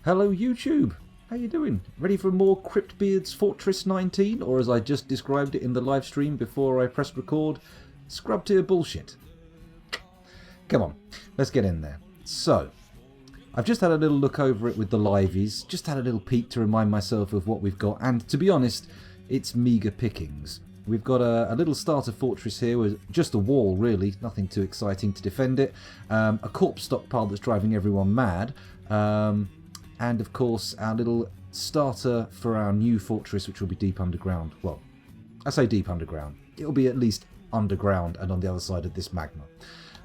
Hello YouTube! How you doing? Ready for more Cryptbeards Fortress 19? Or as I just described it in the live stream before I pressed record, scrub tier bullshit. Come on, let's get in there. So, I've just had a little look over it with the liveys, just had a little peek to remind myself of what we've got, and to be honest, it's meagre pickings. We've got a little starter fortress here with just a wall really, nothing too exciting to defend it, a corpse stockpile that's driving everyone mad, and of course our little starter for our new fortress, which will be deep underground. Well, I say deep underground, it'll be at least underground and on the other side of this magma.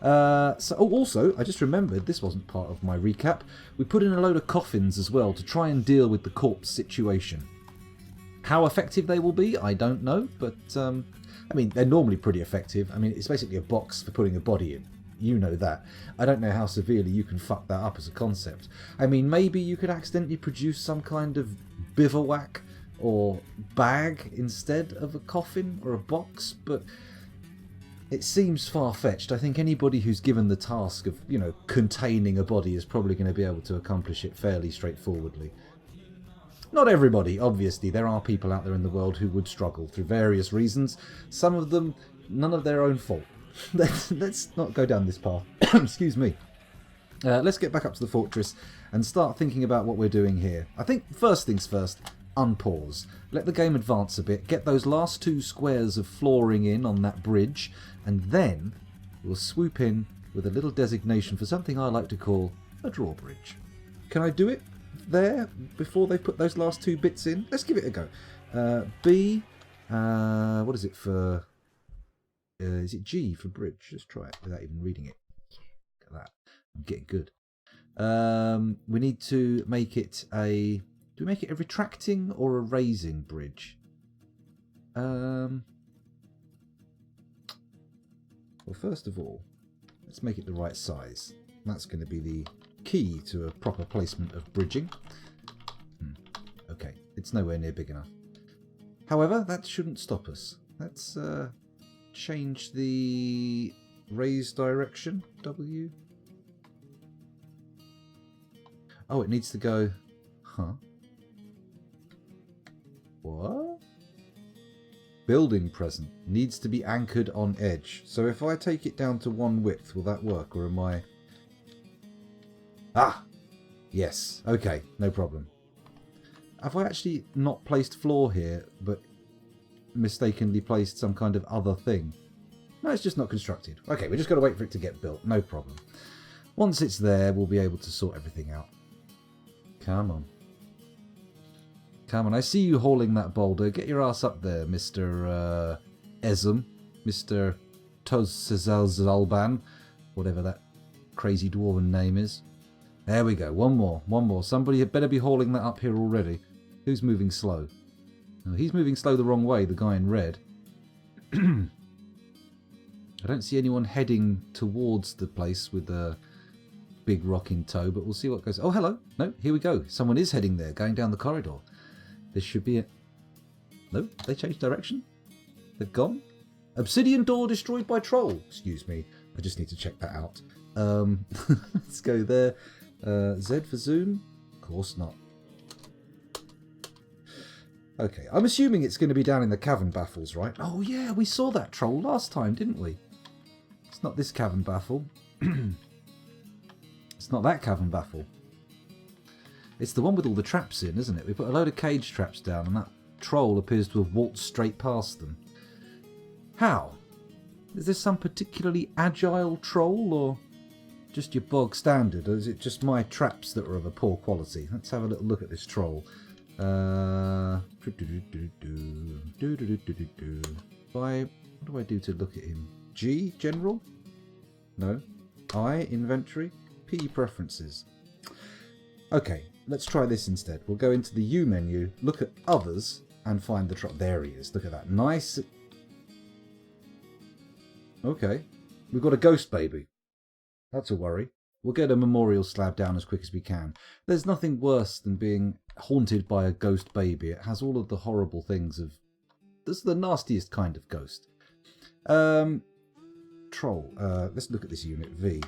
Also, I just remembered, this wasn't part of my recap, we put in a load of coffins as well to try and deal with the corpse situation. How effective they will be, I don't know, but I mean, they're normally pretty effective. I mean, it's basically a box for putting a body in. You know that. I don't know how severely you can fuck that up as a concept. I mean, maybe you could accidentally produce some kind of bivouac or bag instead of a coffin or a box, but it seems far-fetched. I think anybody who's given the task of, you know, containing a body is probably going to be able to accomplish it fairly straightforwardly. Not everybody, obviously. There are people out there in the world who would struggle through various reasons. Some of them, none of their own fault. Let's not go down this path. Excuse me. Let's get back up to the fortress and start thinking about what we're doing here. I think first things first, unpause. Let the game advance a bit, get those last 2 squares of flooring in on that bridge, and then we'll swoop in with a little designation for something I like to call a drawbridge. Can I do it there before they put those last 2 bits in? Let's give it a go. B, what is it for? Is it G for bridge? Let's try it without even reading it. Look at that. I'm getting good. We need to make it a... Do we make it a retracting or a raising bridge? Well, first of all, let's make it the right size. That's going to be the key to a proper placement of bridging. Okay, it's nowhere near big enough. However, that shouldn't stop us. Let's change the raise direction, W. Oh, it needs to go... Huh? What? Building present. Needs to be anchored on edge. So if I take it down to 1 width, will that work? Or am I... Ah! Yes. Okay, no problem. Have I actually not placed floor here, but mistakenly placed some kind of other thing? No, it's just not constructed. Okay, we just got to wait for it to get built. No problem. Once it's there, we'll be able to sort everything out. Come on. Come on, I see you hauling that boulder. Get your ass up there, Mr. Ezum. Mr. Tozalzalban. Whatever that crazy dwarven name is. There we go. One more. One more. Somebody had better be hauling that up here already. Who's moving slow? Oh, he's moving slow the wrong way, the guy in red. I don't see anyone heading towards the place with a big rock in tow, but we'll see what goes... Oh, hello. No, here we go. Someone is heading there, going down the corridor. This should be it. No, they changed direction. They've gone. Obsidian door destroyed by troll. Excuse me. I just need to check that out. Let's go there. Z for zoom? Of course not. Okay, I'm assuming it's going to be down in the cavern baffles, right? Oh yeah, we saw that troll last time, didn't we? It's not this cavern baffle. It's not that cavern baffle. It's the one with all the traps in, isn't it? We put a load of cage traps down and that troll appears to have walked straight past them. How? Is this some particularly agile troll or just your bog standard? Or is it just my traps that are of a poor quality? Let's have a little look at this troll. What do I do to look at him? G, general? No. I, inventory. P, preferences. Okay, let's try this instead. We'll go into the U menu, look at others, and find the troll. There he is. Look at that. Nice. Okay. We've got a ghost baby. That's a worry. We'll get a memorial slab down as quick as we can. There's nothing worse than being haunted by a ghost baby. It has all of the horrible things of... This is the nastiest kind of ghost. Troll. Let's look at this unit, V.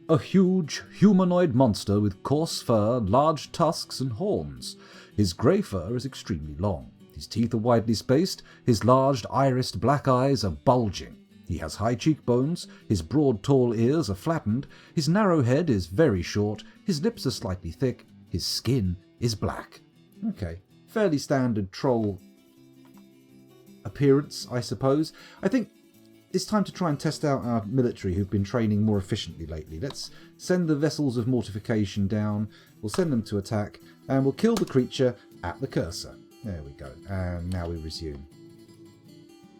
A huge humanoid monster with coarse fur, large tusks and horns. His grey fur is extremely long. His teeth are widely spaced. His large irised black eyes are bulging. He has high cheekbones. His broad tall ears are flattened. His narrow head is very short. His lips are slightly thick. His skin is black. Okay, fairly standard troll appearance, I suppose. I think it's time to try and test out our military who've been training more efficiently lately. Let's send the vessels of mortification down. We'll send them to attack and we'll kill the creature at the cursor. There we go. And now we resume.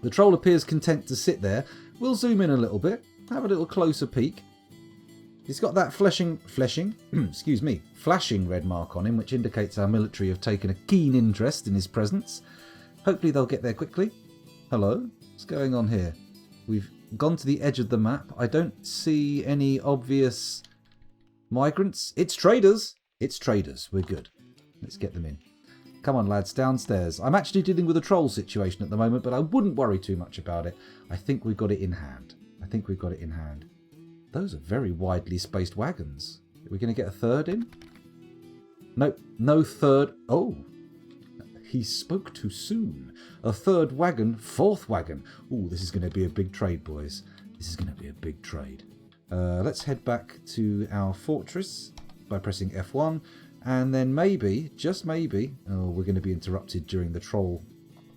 The troll appears content to sit there. We'll zoom in a little bit, have a little closer peek. He's got that flashing red mark on him, which indicates our military have taken a keen interest in his presence. Hopefully they'll get there quickly. Hello? What's going on here? We've gone to the edge of the map. I don't see any obvious migrants. It's traders. It's traders. We're good. Let's get them in. Come on, lads, downstairs. I'm actually dealing with a troll situation at the moment, but I wouldn't worry too much about it. I think we've got it in hand. Those are very widely spaced wagons. Are we going to get a third in? Nope, no third. Oh, he spoke too soon. A third wagon, fourth wagon. Ooh, this is going to be a big trade, boys. This is going to be a big trade. Let's head back to our fortress by pressing F1. And then maybe, just maybe, oh, we're going to be interrupted during the troll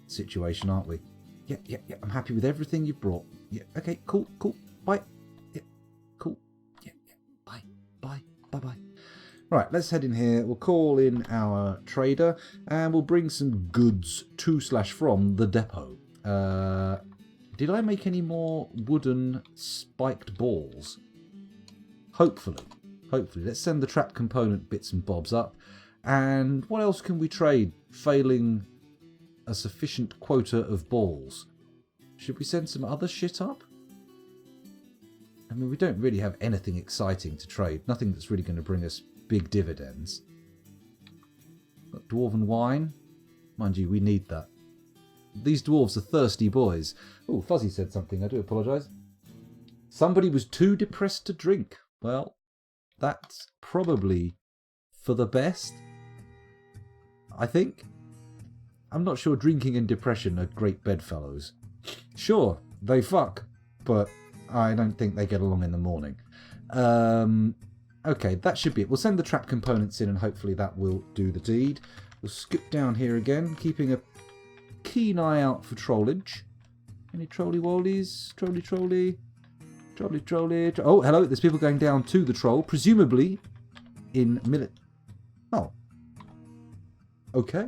situation, aren't we? Yeah, I'm happy with everything you've brought. Yeah, okay, cool, bye. Yeah, cool. Yeah, bye. Right, let's head in here. We'll call in our trader and we'll bring some goods to/from the depot. Did I make any more wooden spiked balls? Hopefully. Let's send the trap component bits and bobs up. And what else can we trade, failing a sufficient quota of balls? Should we send some other shit up? I mean, we don't really have anything exciting to trade. Nothing that's really going to bring us big dividends. Got dwarven wine. Mind you, we need that. These dwarves are thirsty boys. Oh, Fuzzy said something. I do apologise. Somebody was too depressed to drink. Well, that's probably for the best, I think. I'm not sure drinking and depression are great bedfellows. Sure, they fuck, but I don't think they get along in the morning. Okay, that should be it. We'll send the trap components in and hopefully that will do the deed. We'll skip down here again, keeping a keen eye out for trollage. Any trolly-wollies? Trolly. Oh, hello. There's people going down to the troll, presumably in Oh. Okay.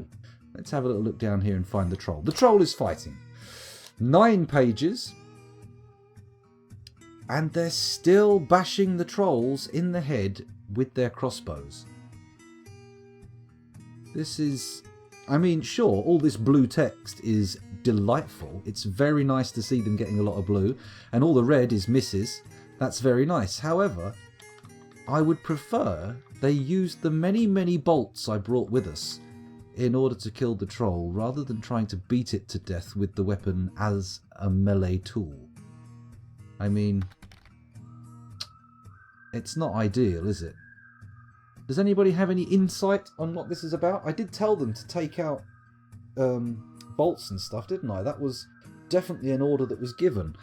Let's have a little look down here and find the troll. The troll is fighting. 9 pages. And they're still bashing the trolls in the head with their crossbows. This is... I mean, sure, all this blue text is delightful. It's very nice to see them getting a lot of blue. And all the red is misses. That's very nice. However, I would prefer they used the many, many bolts I brought with us in order to kill the troll, rather than trying to beat it to death with the weapon as a melee tool. I mean, it's not ideal, is it? Does anybody have any insight on what this is about? I did tell them to take out bolts and stuff, didn't I? That was definitely an order that was given.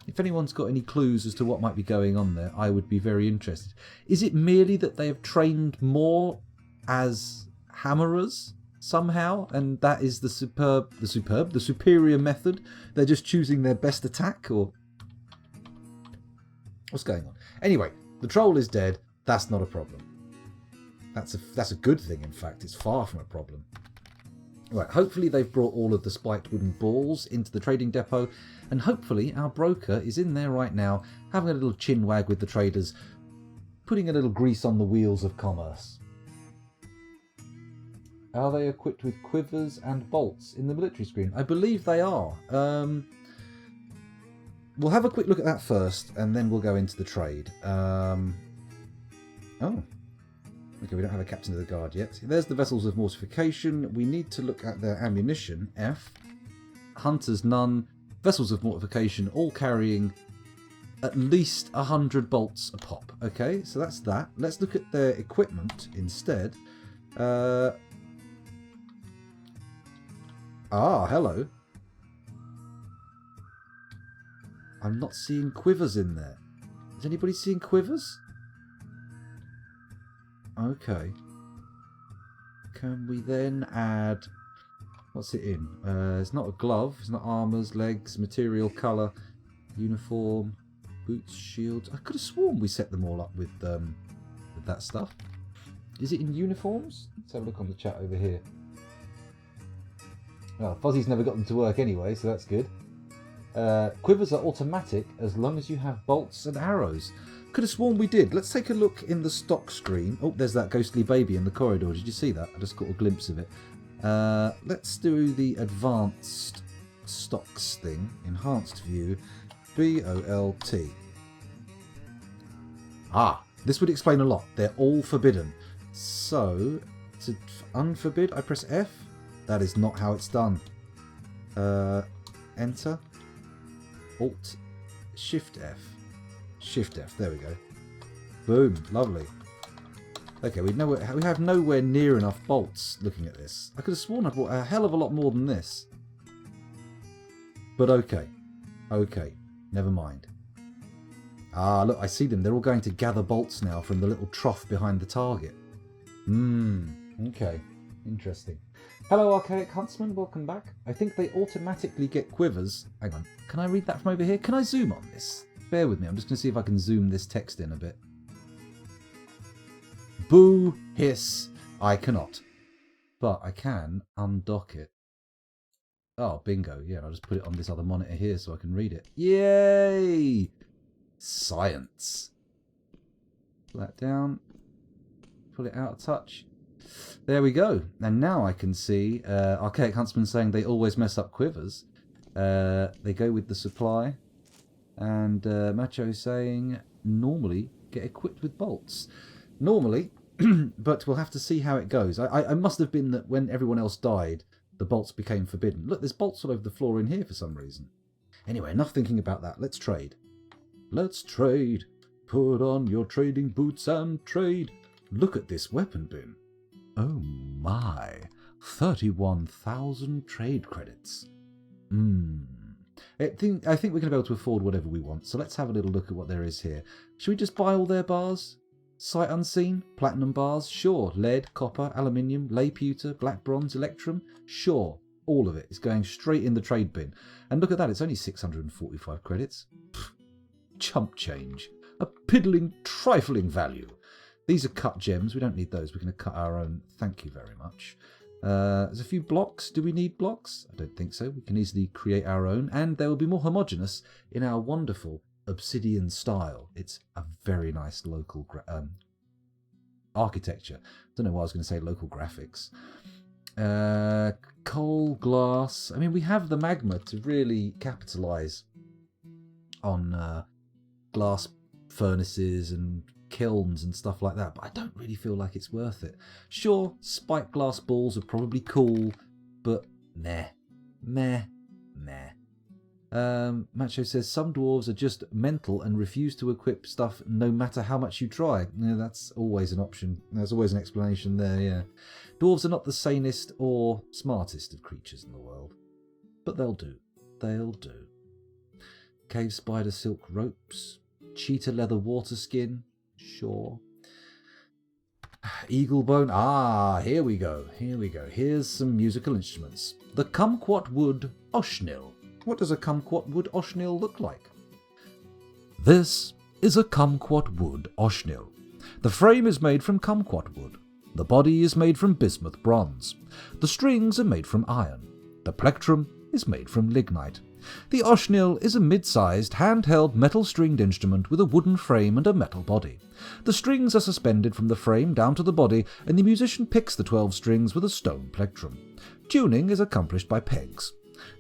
If anyone's got any clues as to what might be going on there, I would be very interested. Is it merely that they have trained more as hammerers somehow, and that is the superior method? They're just choosing their best attack, or what's going on? Anyway, the troll is dead. That's not a problem. That's a good thing, in fact. It's far from a problem. Right, hopefully they've brought all of the spiked wooden balls into the trading depot, and hopefully our broker is in there right now, having a little chin wag with the traders, putting a little grease on the wheels of commerce. Are they equipped with quivers and bolts in the military screen? I believe they are. We'll have a quick look at that first, and then we'll go into the trade. Oh. Okay, we don't have a captain of the guard yet. There's the vessels of mortification. We need to look at their ammunition. F. Hunters, none. Vessels of mortification, all carrying at least 100 bolts a pop. Okay, so that's that. Let's look at their equipment instead. Hello. I'm not seeing quivers in there. Is anybody seeing quivers? Okay. Can we then add... What's it in? It's not a glove. It's not armours, legs, material, colour, uniform, boots, shields. I could have sworn we set them all up with that stuff. Is it in uniforms? Let's have a look on the chat over here. Well, Fozzy's never got them to work anyway, so that's good. Quivers are automatic as long as you have bolts and arrows. Could have sworn we did. Let's take a look in the stock screen. Oh, there's that ghostly baby in the corridor. Did you see that? I just caught a glimpse of it. Let's do the advanced stocks thing. Enhanced view. BOLT. This would explain a lot. They're all forbidden. So, to unforbid, I press F. That is not how it's done. Enter. Alt. Shift F. Shift F. There we go. Boom. Lovely. Okay, we have nowhere near enough bolts looking at this. I could have sworn I bought a hell of a lot more than this. But okay. Okay. Never mind. Look, I see them. They're all going to gather bolts now from the little trough behind the target. Okay. Interesting. Hello, Archaic Huntsman. Welcome back. I think they automatically get quivers. Hang on. Can I read that from over here? Can I zoom on this? Bear with me. I'm just going to see if I can zoom this text in a bit. Boo, hiss. I cannot. But I can undock it. Oh, bingo. Yeah, I'll just put it on this other monitor here so I can read it. Yay! Science. Pull that down. Pull it out a touch. There we go. And now I can see Archaic Huntsman saying they always mess up quivers. They go with the supply. And Macho saying normally get equipped with bolts. Normally, but we'll have to see how it goes. I must have been that when everyone else died, the bolts became forbidden. Look, there's bolts all over the floor in here for some reason. Anyway, enough thinking about that. Let's trade. Let's trade. Put on your trading boots and trade. Look at this weapon bin. Oh my. 31,000 trade credits. I think we're going to be able to afford whatever we want. So let's have a little look at what there is here. Should we just buy all their bars? Sight unseen? Platinum bars? Sure. Lead, copper, aluminium, ley pewter, black bronze, electrum? Sure. All of it is going straight in the trade bin. And look at that, it's only 645 credits. Pfft, chump change. A piddling, trifling value. These are cut gems. We don't need those. We're going to cut our own. Thank you very much. There's a few blocks. Do we need blocks? I don't think so. We can easily create our own. And they will be more homogeneous in our wonderful obsidian style. It's a very nice local architecture. Don't know why I was going to say local graphics. Coal, glass. I mean, we have the magma to really capitalise on glass furnaces and kilns and stuff like that, but I don't really feel like it's worth it. Sure, spiked glass balls are probably cool, but meh. Macho says some dwarves are just mental and refuse to equip stuff no matter how much you try. Yeah, that's always an option. There's always an explanation there, yeah. Dwarves are not the sanest or smartest of creatures in the world, but they'll do. They'll do. Cave spider silk ropes, cheetah leather water skin, sure. Eagle bone, here we go. Here's some musical instruments. The kumquat wood oshnil. What does a kumquat wood oshnil look like? This is a kumquat wood oshnil. The frame is made from kumquat wood. The body is made from bismuth bronze. The strings are made from iron. The plectrum is made from lignite. The oshnil is a mid-sized, handheld metal-stringed instrument with a wooden frame and a metal body. The strings are suspended from the frame down to the body, and the musician picks the 12 strings with a stone plectrum. Tuning is accomplished by pegs.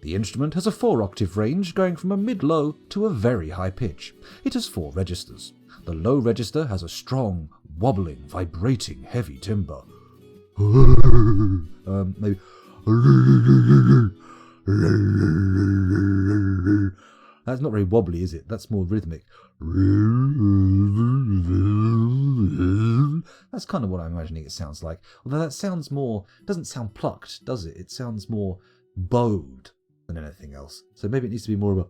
The instrument has a 4-octave range going from a mid-low to a very high pitch. It has 4 registers. The low register has a strong, wobbling, vibrating, heavy timbre. Maybe... That's not very wobbly, is it? That's more rhythmic. That's kind of what I'm imagining it sounds like. Although that sounds more... doesn't sound plucked, does it? It sounds more bowed than anything else. So maybe it needs to be more of a...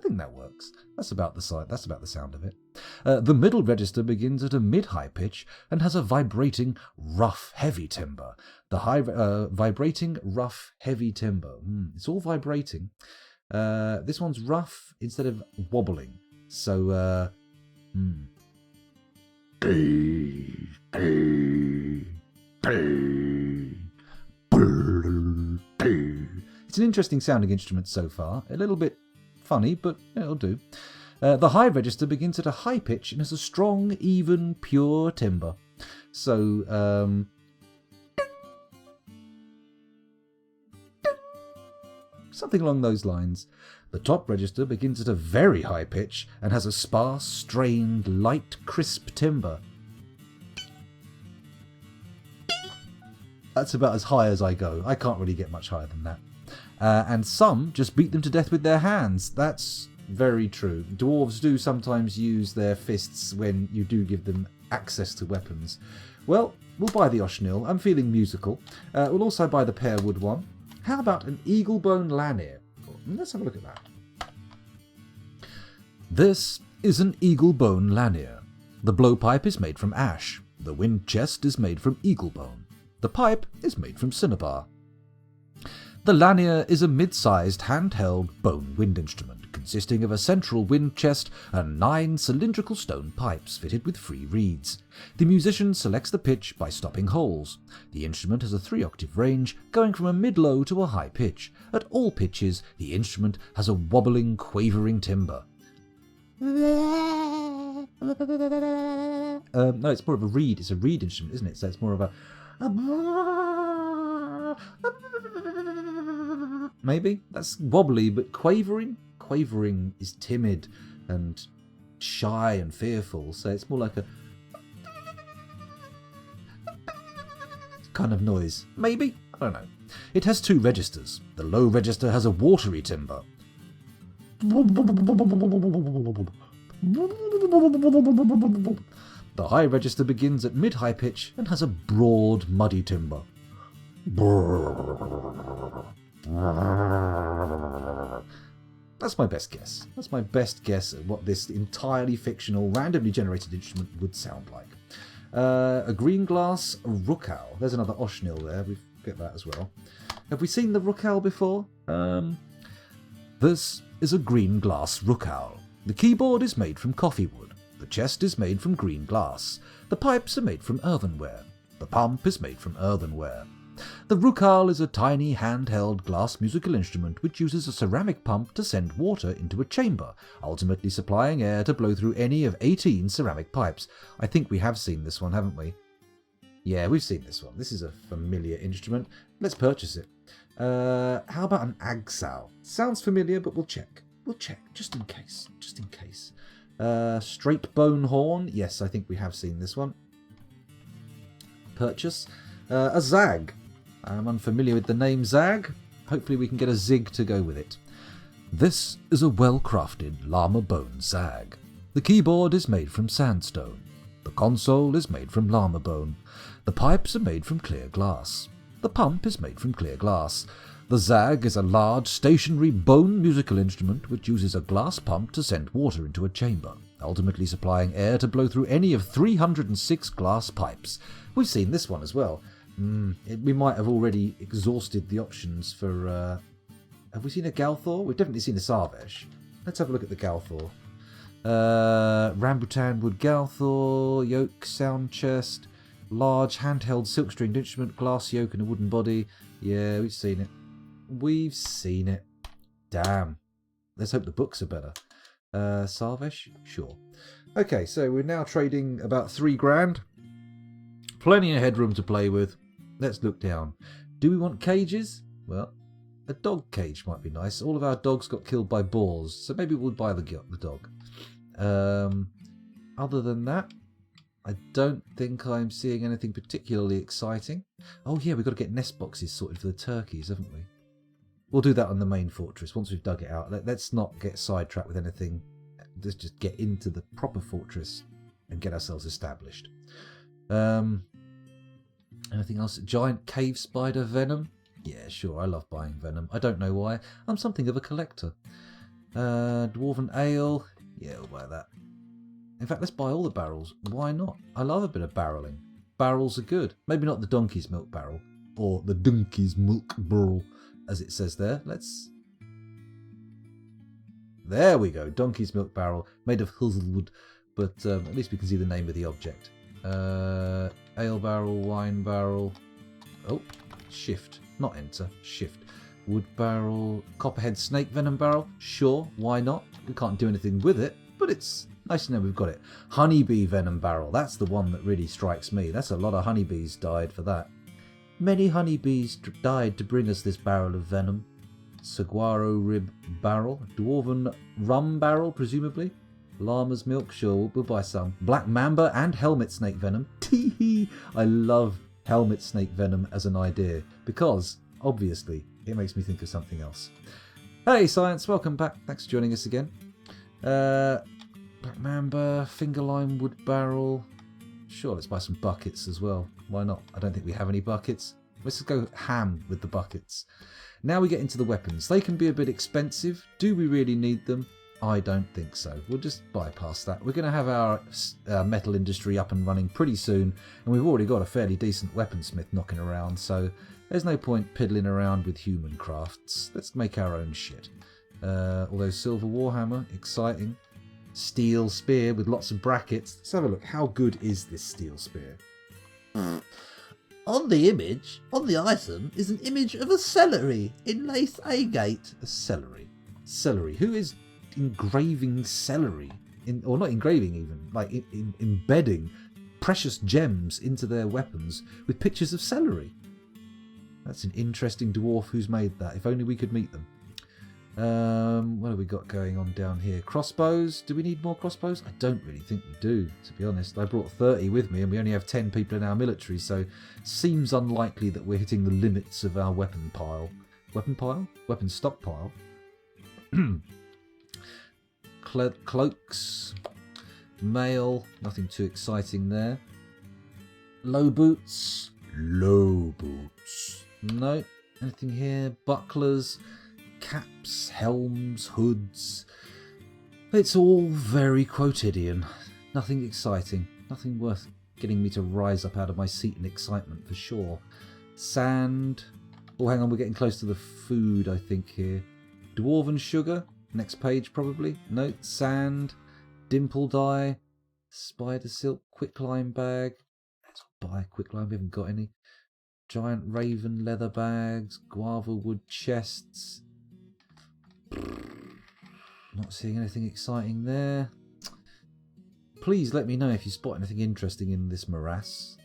I think that works. That's about the sound of it. The middle register begins at a mid-high pitch and has a vibrating, rough, heavy timbre. The high vibrating, rough, heavy timbre. It's all vibrating. This one's rough instead of wobbling. So, it's an interesting sounding instrument so far. A little bit funny, but it'll do. The high register begins at a high pitch and has a strong, even, pure timbre. So, something along those lines. The top register begins at a very high pitch and has a sparse, strained, light, crisp timbre. That's about as high as I go. I can't really get much higher than that. And some just beat them to death with their hands. That's very true. Dwarves do sometimes use their fists when you do give them access to weapons. Well, we'll buy the Oshnil. I'm feeling musical. We'll also buy the pearwood one. How about an eagle-bone lanier? Let's have a look at that. This is an eagle-bone lanier. The blowpipe is made from ash. The wind chest is made from eagle-bone. The pipe is made from cinnabar. The lanier is a mid-sized handheld bone wind instrument consisting of a central wind chest and 9 cylindrical stone pipes fitted with free reeds. The musician selects the pitch by stopping holes. The instrument has a 3-octave range, going from a mid-low to a high pitch. At all pitches, the instrument has a wobbling, quavering timbre. No, it's more of a reed. It's a reed instrument, isn't it? So it's more of a... Maybe? That's wobbly, but quavering? Quavering is timid and shy and fearful, so it's more like a kind of noise. Maybe? I don't know. It has 2 registers. The low register has a watery timbre. The high register begins at mid-high pitch and has a broad, muddy timbre. That's my best guess. That's my best guess at what this entirely fictional, randomly generated instrument would sound like. A green glass rookal. There's another Oshnil there. We get that as well. Have we seen the rookal before? This is a green glass rookal. The keyboard is made from coffee wood. The chest is made from green glass. The pipes are made from earthenware. The pump is made from earthenware. The rookal is a tiny handheld glass musical instrument which uses a ceramic pump to send water into a chamber, ultimately supplying air to blow through any of 18 ceramic pipes. I think we have seen this one, haven't we? Yeah, we've seen this one. This is a familiar instrument. Let's purchase it. How about an agsal? Sounds familiar, but we'll check. We'll check, just in case. Just in case. Straight bone horn. Yes, I think we have seen this one. Purchase. A zag. I'm unfamiliar with the name zag. Hopefully we can get a zig to go with it. This is a well-crafted llama bone zag. The keyboard is made from sandstone. The console is made from llama bone. The pipes are made from clear glass. The pump is made from clear glass. The zag is a large stationary bone musical instrument which uses a glass pump to send water into a chamber, ultimately supplying air to blow through any of 306 glass pipes. We've seen this one as well. We might have already exhausted the options for... have we seen a Galthor? We've definitely seen a Sarvesh. Let's have a look at the Galthor. Rambutan wood Galthor, yoke, sound chest, large handheld silk-stringed instrument, glass yoke and a wooden body. Yeah, we've seen it. We've seen it. Damn. Let's hope the books are better. Sarvesh? Sure. Okay, so we're now trading about $3,000. Plenty of headroom to play with. Let's look down. Do we want cages? Well, a dog cage might be nice. All of our dogs got killed by boars, so maybe we'll buy the dog. Other than that, I don't think I'm seeing anything particularly exciting. Oh yeah, we've got to get nest boxes sorted for the turkeys, haven't we? We'll do that on the main fortress once we've dug it out. Let's not get sidetracked with anything. Let's just get into the proper fortress and get ourselves established. Anything else? Giant cave spider venom? Yeah, sure, I love buying venom. I don't know why. I'm something of a collector. Dwarven ale? Yeah, we'll buy that. In fact, let's buy all the barrels. Why not? I love a bit of barreling. Barrels are good. Maybe not the donkey's milk barrel. Or the donkey's milk barrel, as it says there. Let's... There we go. Donkey's milk barrel. Made of hazelwood. But at least we can see the name of the object. Ale barrel, wine barrel. Oh, shift. Not enter. Shift. Wood barrel. Copperhead snake venom barrel. Sure, why not? We can't do anything with it, but it's nice to know we've got it. Honeybee venom barrel. That's the one that really strikes me. That's a lot of honeybees died for that. Many honeybees died to bring us this barrel of venom. Saguaro rib barrel. Dwarven rum barrel, presumably. Llama's milk, sure, we'll buy some. Black mamba and helmet snake venom. Tee-hee! I love helmet snake venom as an idea because, obviously, it makes me think of something else. Hey, Science, welcome back. Thanks for joining us again. Black mamba, finger lime wood barrel. Sure, let's buy some buckets as well. Why not? I don't think we have any buckets. Let's just go ham with the buckets. Now we get into the weapons. They can be a bit expensive. Do we really need them? I don't think so. We'll just bypass that. We're going to have our metal industry up and running pretty soon, and we've already got a fairly decent weaponsmith knocking around, so there's no point piddling around with human crafts. Let's make our own shit. Although silver warhammer, exciting. Steel spear with lots of brackets. Let's have a look. How good is this steel spear? On the image, on the item, is an image of a celery in lace agate. A celery. Celery. Who is engraving celery? Or not engraving even, like embedding precious gems into their weapons with pictures of celery. That's an interesting dwarf who's made that. If only we could meet them. What have we got going on down here? Crossbows. Do we need more crossbows? I don't really think we do, to be honest. I brought 30 with me and we only have 10 people in our military, so seems unlikely that we're hitting the limits of our weapon pile. Weapon pile? Weapon stockpile. Cloaks. Mail. Nothing too exciting there. Low boots. Low boots. No. Anything here? Bucklers. Caps, helms, hoods. It's all very quotidian. Nothing exciting. Nothing worth getting me to rise up out of my seat in excitement for sure. Sand. Oh, hang on, we're getting close to the food, I think, here. Dwarven sugar. Next page, probably. No, sand. Dimple dye. Spider silk. Quicklime bag. Let's buy quicklime. We haven't got any. Giant raven leather bags. Guava wood chests. Not seeing anything exciting there. Please let me know if you spot anything interesting in this morass.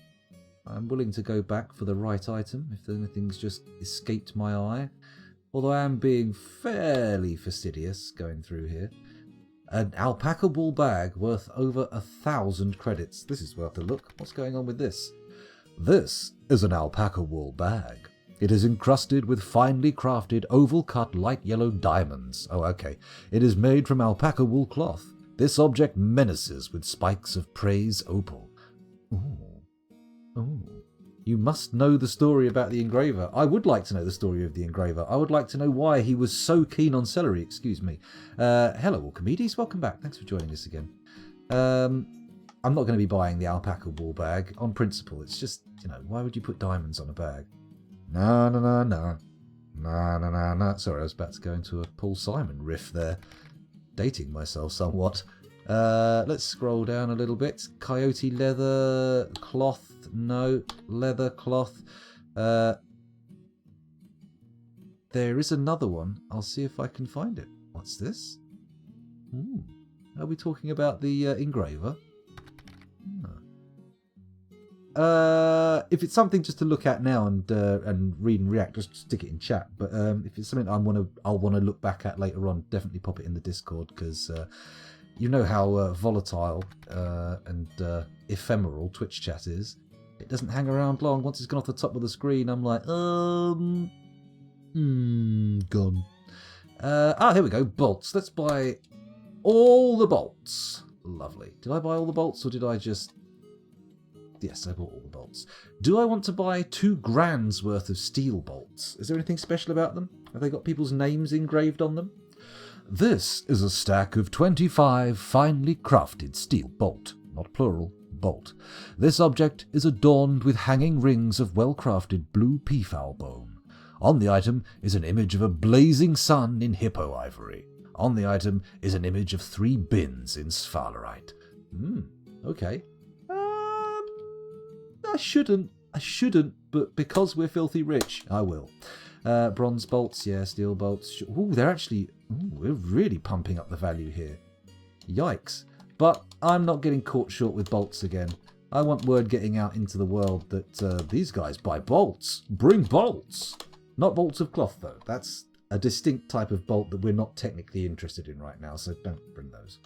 I'm willing to go back for the right item if anything's just escaped my eye. Although I am being fairly fastidious going through here. An alpaca wool bag worth over 1,000 credits. This is worth a look. What's going on with this? This is an alpaca wool bag. It is encrusted with finely crafted, oval-cut, light yellow diamonds. Oh, okay. It is made from alpaca wool cloth. This object menaces with spikes of praise opal. Ooh. Ooh. You must know the story about the engraver. I would like to know the story of the engraver. I would like to know why he was so keen on celery. Excuse me. Hello, Alchemedes. Welcome back. Thanks for joining us again. I'm not going to be buying the alpaca wool bag on principle. It's just, why would you put diamonds on a bag? No. Sorry, I was about to go into a Paul Simon riff there. Dating myself somewhat. Let's scroll down a little bit. Coyote leather cloth. No. Leather cloth. There is another one. I'll see if I can find it. What's this? Are we talking about the engraver? If it's something just to look at now and read and react, just stick it in chat. But if it's something I'll want to look back at later on, definitely pop it in the Discord because you know how volatile and ephemeral Twitch chat is. It doesn't hang around long. Once it's gone off the top of the screen, I'm like, Gone. Here we go. Bolts. Let's buy all the bolts. Lovely. Did I buy all the bolts or did I just... Yes, I bought all the bolts. Do I want to buy 2 grand's worth of steel bolts? Is there anything special about them? Have they got people's names engraved on them? This is a stack of 25 finely crafted steel bolt. Not plural, bolt. This object is adorned with hanging rings of well-crafted blue peafowl bone. On the item is an image of a blazing sun in hippo ivory. On the item is an image of 3 bins in sphalerite. Okay. I shouldn't, but because we're filthy rich, I will. Bronze bolts, yeah, steel bolts. Ooh, they're actually... Ooh, we're really pumping up the value here. Yikes. But I'm not getting caught short with bolts again. I want word getting out into the world that these guys buy bolts. Bring bolts! Not bolts of cloth, though. That's a distinct type of bolt that we're not technically interested in right now, so don't bring those.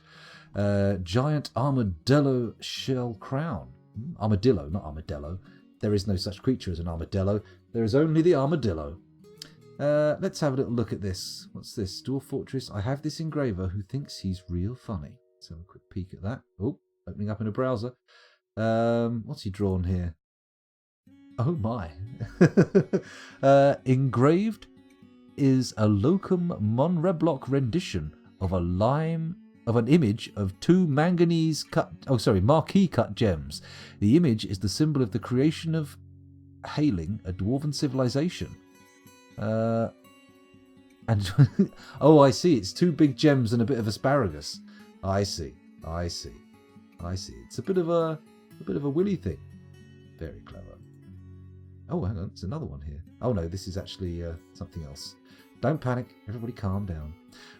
Giant armadillo shell crown. Armadillo, not armadillo. There is no such creature as an armadillo. There is only the armadillo. Let's have a little look at this. What's this? Dwarf Fortress. I have this engraver who thinks he's real funny. Let's have a quick peek at that. Oh, opening up in a browser. What's he drawn here? Oh my. Engraved is a locum monreblock rendition of an image of 2 marquee cut gems. The image is the symbol of the creation of hailing a dwarven civilization. And oh, I see. It's 2 big gems and a bit of asparagus. I see. It's a bit of a willy thing. Very clever. Oh, hang on. There's another one here. Oh no, this is actually something else. Don't panic. Everybody calm down.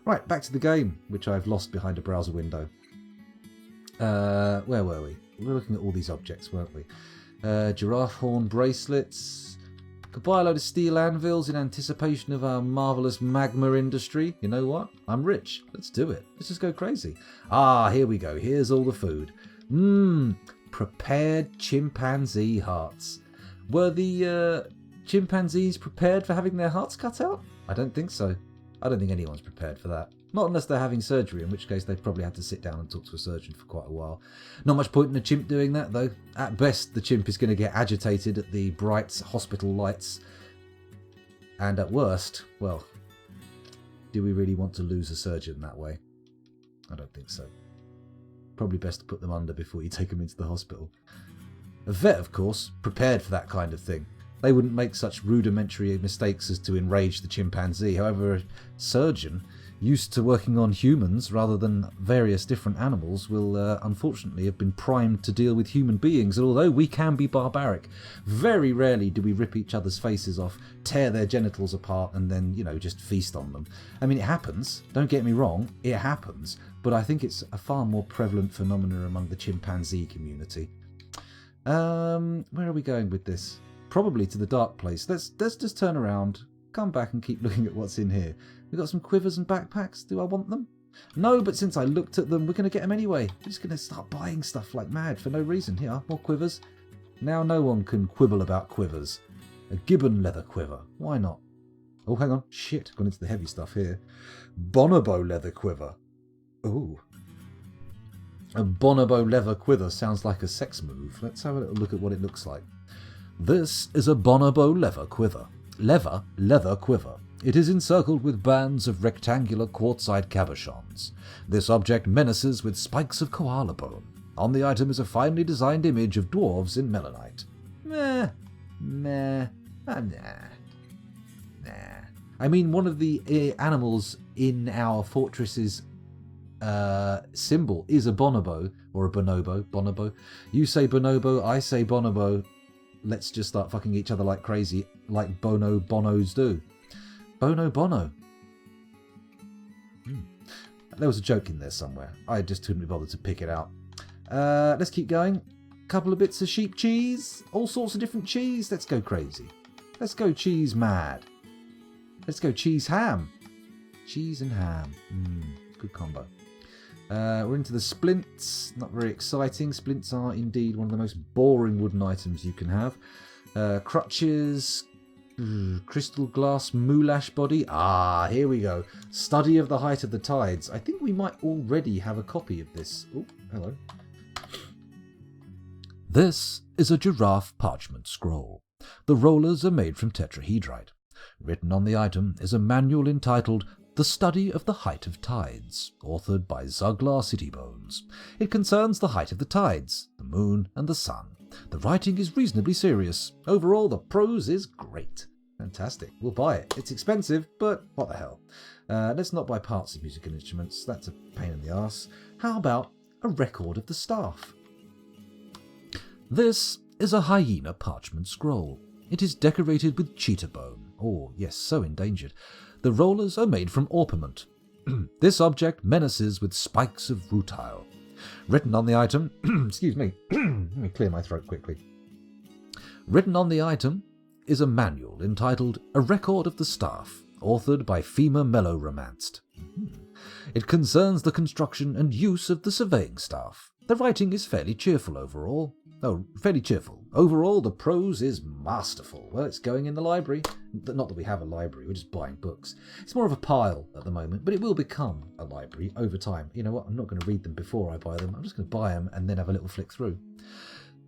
Right, back to the game, which I've lost behind a browser window. Where were we? We were looking at all these objects, weren't we? Giraffe horn bracelets. Could buy a load of steel anvils in anticipation of our marvellous magma industry. You know what? I'm rich. Let's do it. Let's just go crazy. Ah, here we go. Here's all the food. Prepared chimpanzee hearts. Were the chimpanzees prepared for having their hearts cut out? I don't think so. I don't think anyone's prepared for that. Not unless they're having surgery, in which case they've probably had to sit down and talk to a surgeon for quite a while. Not much point in a chimp doing that, though. At best, the chimp is going to get agitated at the bright hospital lights. And at worst, well, do we really want to lose a surgeon that way? I don't think so. Probably best to put them under before you take them into the hospital. A vet, of course, prepared for that kind of thing. They wouldn't make such rudimentary mistakes as to enrage the chimpanzee. However, a surgeon, used to working on humans rather than various different animals, will unfortunately have been primed to deal with human beings. And although we can be barbaric, very rarely do we rip each other's faces off, tear their genitals apart, and then, just feast on them. I mean, it happens. Don't get me wrong, it happens. But I think it's a far more prevalent phenomenon among the chimpanzee community. Where are we going with this? Probably to the dark place. Let's just turn around, come back and keep looking at what's in here. We've got some quivers and backpacks. Do I want them? No, but since I looked at them, we're going to get them anyway. We're just going to start buying stuff like mad for no reason. Here, more quivers. Now no one can quibble about quivers. A gibbon leather quiver. Why not? Oh, hang on. Shit, gone into the heavy stuff here. Bonobo leather quiver. Ooh. A bonobo leather quiver sounds like a sex move. Let's have a little look at what it looks like. This is a bonobo leather quiver. Leather quiver. It is encircled with bands of rectangular quartzite cabochons. This object menaces with spikes of koala bone. On the item is a finely designed image of dwarves in melanite. Nah. I mean, one of the animals in our fortress's symbol is a bonobo, or a bonobo. You say bonobo, I say bonobo. Let's just start fucking each other like crazy, like bonos do. Bono. There was a joke in there somewhere. I just couldn't be bothered to pick it out. Let's keep going. Couple of bits of sheep cheese. All sorts of different cheese. Let's go crazy. Let's go cheese mad. Let's go cheese ham. Cheese and ham. Good combo. We're into the splints. Not very exciting. Splints are indeed one of the most boring wooden items you can have. Crutches. Crystal glass moulash body. Ah, here we go. Study of the height of the tides. I think we might already have a copy of this. Oh, hello. This is a giraffe parchment scroll. The rollers are made from tetrahedrite. Written on the item is a manual entitled The Study of the Height of Tides, authored by Zuglar Citybones. It concerns the height of the tides, the moon, and the sun. The writing is reasonably serious. Overall, the prose is great. Fantastic. We'll buy it. It's expensive, but what the hell. Let's not buy parts of musical instruments. That's a pain in the arse. How about a record of the staff? This is a hyena parchment scroll. It is decorated with cheetah bone. Oh, yes, so endangered. The rollers are made from orpiment. This object menaces with spikes of rutile. Written on the item... excuse me. Let me clear my throat quickly. Written on the item is a manual entitled A Record of the Staff, authored by Fema Mellow-Romanced. It concerns the construction and use of the surveying staff. The writing is fairly cheerful overall. Overall, the prose is masterful. Well, it's going in the library. Not that we have a library, we're just buying books. It's more of a pile at the moment, but it will become a library over time. You know what? I'm not going to read them before I buy them. I'm just going to buy them and then have a little flick through.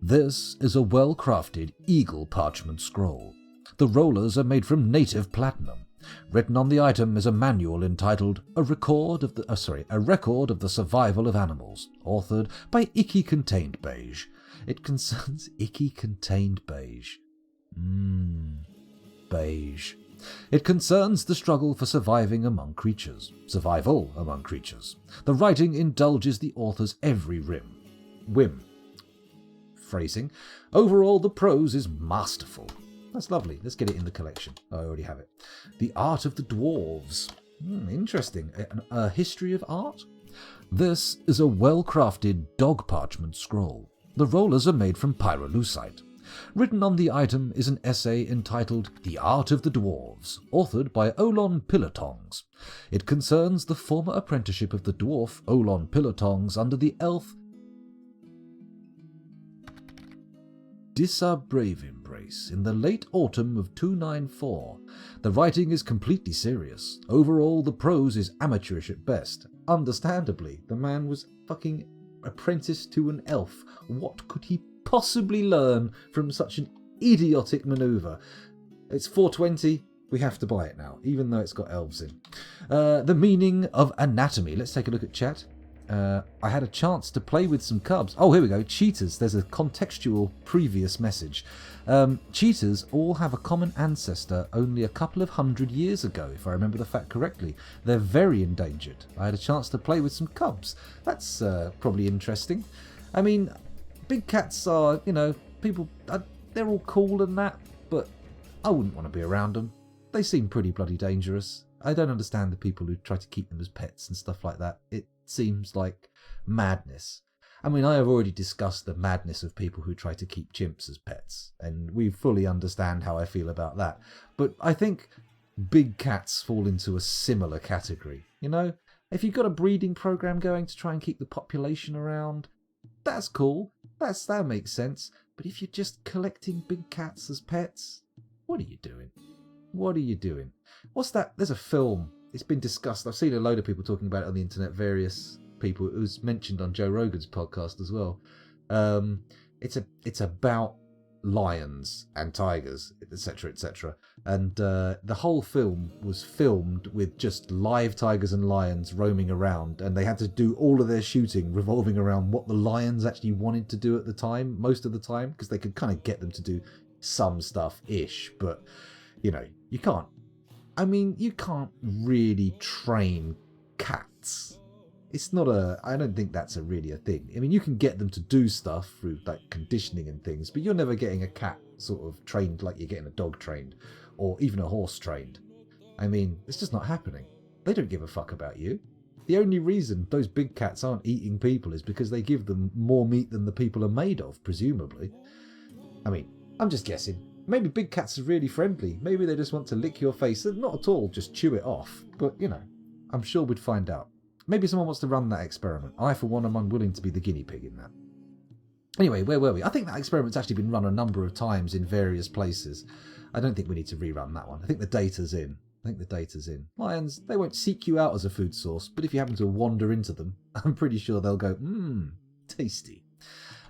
This is a well-crafted eagle parchment scroll. The rollers are made from native platinum. Written on the item is a manual entitled A Record of the Survival of Animals, authored by Icky Contained Beige. It concerns Icky Contained Beige. Beige. It concerns the struggle for survival among creatures. The writing indulges the author's every whim. Phrasing. Overall, the prose is masterful. That's lovely. Let's get it in the collection. I already have it. The Art of the Dwarves. Interesting. A history of art? This is a well-crafted dog parchment scroll. The rollers are made from pyrolusite. Written on the item is an essay entitled The Art of the Dwarves, authored by Olon Pilotongs. It concerns the former apprenticeship of the dwarf Olon Pilotongs under the elf Dissa Brave Embrace in the late autumn of 294. The writing is completely serious. Overall, the prose is amateurish at best. Understandably, the man was fucking apprenticed to an elf. What could he possibly learn from such an idiotic manoeuvre? It's 420. We have to buy it now, even though it's got elves in. The meaning of anatomy. Let's take a look at chat. I had a chance to play with some cubs. Oh, here we go. Cheetahs. There's a contextual previous message. Cheetahs all have a common ancestor only a couple of 100 years ago, if I remember the fact correctly. They're very endangered. I had a chance to play with some cubs. That's probably interesting. I mean, big cats are, people, they're all cool and that, but I wouldn't want to be around them. They seem pretty bloody dangerous. I don't understand the people who try to keep them as pets and stuff like that. It seems like madness. I mean, I have already discussed the madness of people who try to keep chimps as pets, and we fully understand how I feel about that. But I think big cats fall into a similar category. If you've got a breeding program going to try and keep the population around, that's cool. That makes sense. But if you're just collecting big cats as pets, what are you doing? What's that? There's a film. It's been discussed. I've seen a load of people talking about it on the internet, various people. It was mentioned on Joe Rogan's podcast as well. It's about lions and tigers, etc., etc. And the whole film was filmed with just live tigers and lions roaming around, and they had to do all of their shooting revolving around what the lions actually wanted to do at the time, most of the time, because they could kind of get them to do some stuff-ish, but, you can't. I mean, you can't really train cats. I don't think that's really a thing. I mean, you can get them to do stuff through like conditioning and things, but you're never getting a cat sort of trained like you're getting a dog trained or even a horse trained. I mean, it's just not happening. They don't give a fuck about you. The only reason those big cats aren't eating people is because they give them more meat than the people are made of, presumably. I mean, I'm just guessing. Maybe big cats are really friendly. Maybe they just want to lick your face. Not at all, just chew it off. But, I'm sure we'd find out. Maybe someone wants to run that experiment. I, for one, am unwilling to be the guinea pig in that. Anyway, where were we? I think that experiment's actually been run a number of times in various places. I don't think we need to rerun that one. I think the data's in. Lions, they won't seek you out as a food source, but if you happen to wander into them, I'm pretty sure they'll go, tasty.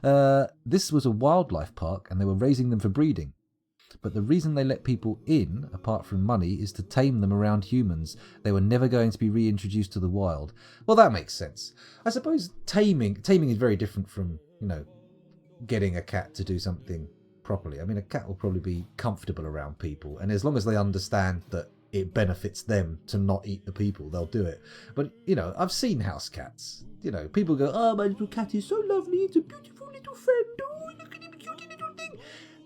This was a wildlife park, and they were raising them for breeding. But the reason they let people in, apart from money, is to tame them around humans. They were never going to be reintroduced to the wild. Well, that makes sense. I suppose taming is very different from, getting a cat to do something properly. I mean, a cat will probably be comfortable around people, and as long as they understand that it benefits them to not eat the people, they'll do it. But, I've seen house cats. People go, oh, my little cat is so lovely, it's a beautiful little friend, oh, look at him, cute little thing.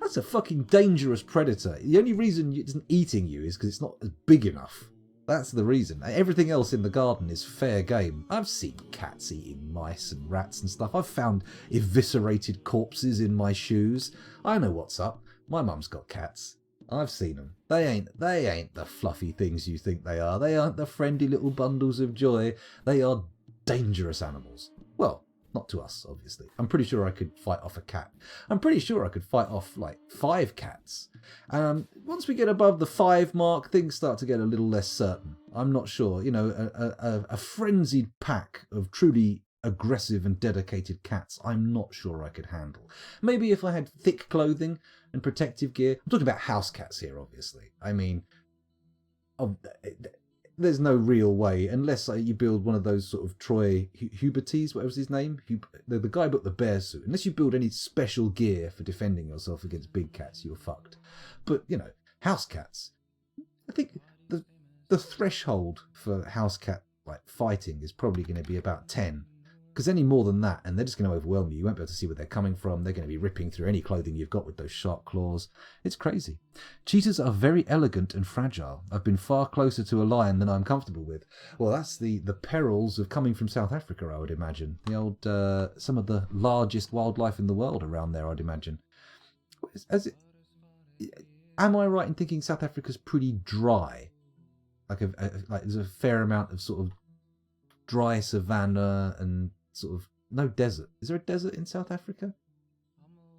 That's a fucking dangerous predator. The only reason it isn't eating you is because it's not as big enough. That's the reason. Everything else in the garden is fair game. I've seen cats eating mice and rats and stuff. I've found eviscerated corpses in my shoes. I know what's up. My mum's got cats. I've seen them. They ain't the fluffy things you think they are. They aren't the friendly little bundles of joy. They are dangerous animals. Well, not to us, obviously. I'm pretty sure I could fight off a cat. I'm pretty sure I could fight off, 5 cats. Once we get above the 5 mark, things start to get a little less certain. I'm not sure. A frenzied pack of truly aggressive and dedicated cats, I'm not sure I could handle. Maybe if I had thick clothing and protective gear. I'm talking about house cats here, obviously. I mean, there's no real way, unless you build one of those sort of Troy Hubertes, whatever's his name, the guy built the bear suit. Unless you build any special gear for defending yourself against big cats, you're fucked. But, house cats, I think the threshold for house cat fighting is probably going to be about 10. Because any more than that, and they're just going to overwhelm you. You won't be able to see where they're coming from. They're going to be ripping through any clothing you've got with those sharp claws. It's crazy. Cheetahs are very elegant and fragile. I've been far closer to a lion than I'm comfortable with. Well, that's the perils of coming from South Africa, I would imagine. The old, some of the largest wildlife in the world around there, I'd imagine. Am I right in thinking South Africa's pretty dry? There's a fair amount of sort of dry savanna and sort of no desert. Is there a desert in South Africa?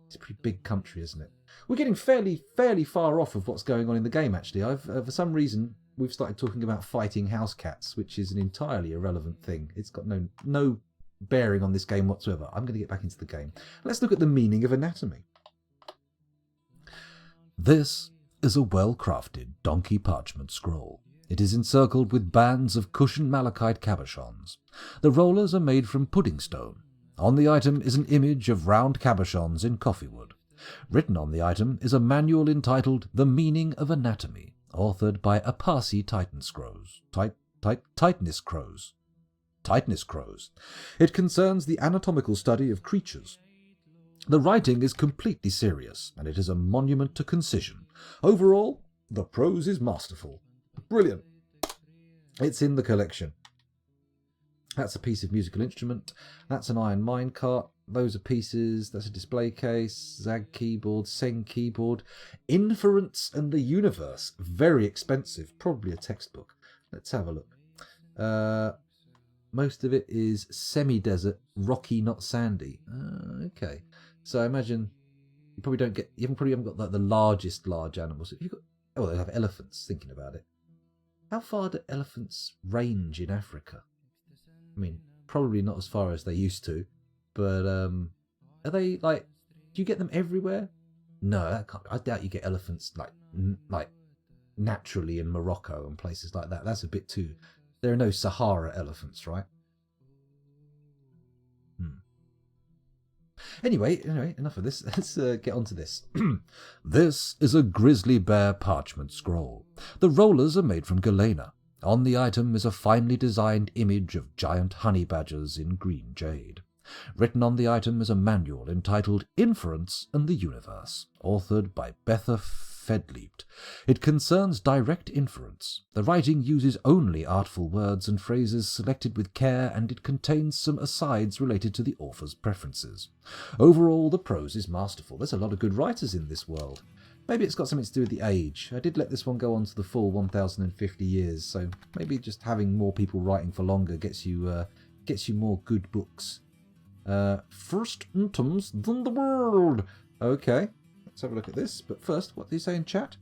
It's a pretty big country, isn't it? We're getting fairly far off of what's going on in the game, actually. For some reason, we've started talking about fighting house cats, which is an entirely irrelevant thing. It's got no bearing on this game whatsoever. I'm going to get back into the game. Let's look at the meaning of anatomy. This is a well-crafted donkey parchment scroll. It is encircled with bands of cushioned malachite cabochons. The rollers are made from pudding stone. On the item is an image of round cabochons in coffee wood. Written on the item is a manual entitled The Meaning of Anatomy, authored by Apasi Titanus Crows. It concerns the anatomical study of creatures. The writing is completely serious, and it is a monument to concision. Overall, the prose is masterful. Brilliant. It's in the collection. That's a piece of musical instrument. That's an iron minecart. Those are pieces. That's a display case. Zag keyboard. Seng keyboard. Inference and the Universe. Very expensive. Probably a textbook. Let's have a look. Most of it is semi-desert, rocky, not sandy. Okay. So I imagine you probably haven't got the largest large animals. If you've got, they have elephants, thinking about it. How far do elephants range in Africa? I mean, probably not as far as they used to, but are they do you get them everywhere? No, I doubt you get elephants like naturally in Morocco and places like that. That's a bit too. There are no Sahara elephants, right? Anyway, enough of this. Let's get on to this. This is a grizzly bear parchment scroll. The rollers are made from galena. On the item is a finely designed image of giant honey badgers in green jade. Written on the item is a manual entitled Inference and the Universe, authored by Betha Fedleet. It concerns direct inference. The writing uses only artful words and phrases selected with care, and it contains some asides related to the author's preferences. Overall, the prose is masterful. There's a lot of good writers in this world. Maybe it's got something to do with the age. I did let this one go on to the full 1,050 years, so maybe just having more people writing for longer gets you more good books. First items in the world. Okay, let's have a look at this. But first, what do you say in chat?